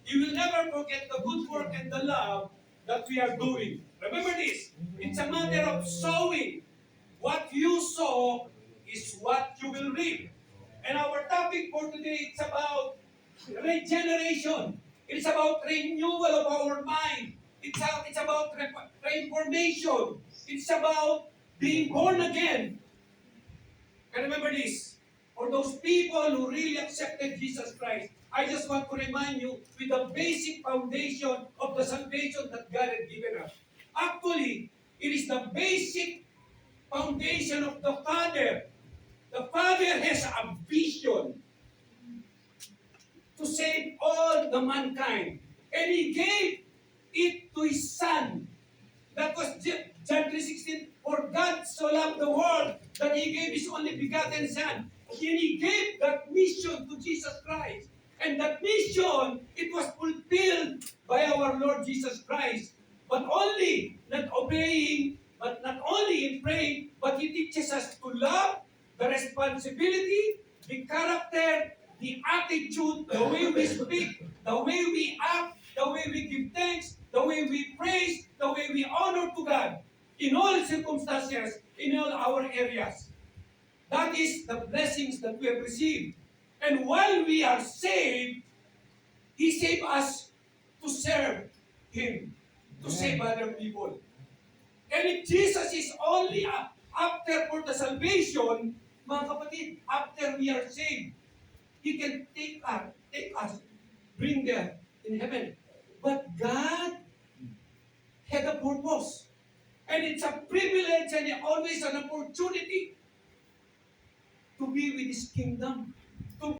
He will never forget the good work and the love that we are doing. Remember this, it's a matter of sowing. What you sow is what you will reap. And our topic for today is about regeneration. It's about renewal of our mind. It's about reformation. It's about being born again. And remember this, for those people who really accepted Jesus Christ, I just want to remind you with the basic foundation of the salvation that God had given us. Actually, it is the basic foundation of the Father. The Father has a vision to save all the mankind. And He gave it to His Son. That was John 3:16. For God so loved the world that He gave His only begotten Son. And He gave that mission to Jesus Christ. And that mission, it was fulfilled by our Lord Jesus Christ. But only, not obeying, but not only in praying, but He teaches us to love, the responsibility, the character, the attitude, the way we speak, the way we act, the way we give thanks, the way we praise, the way we honor to God in all circumstances, in all our areas. That is the blessings that we have received. And while we are saved, He saved us to serve Him, to save other people. And if Jesus is only after for the salvation, mga kapatid, after we are saved, He can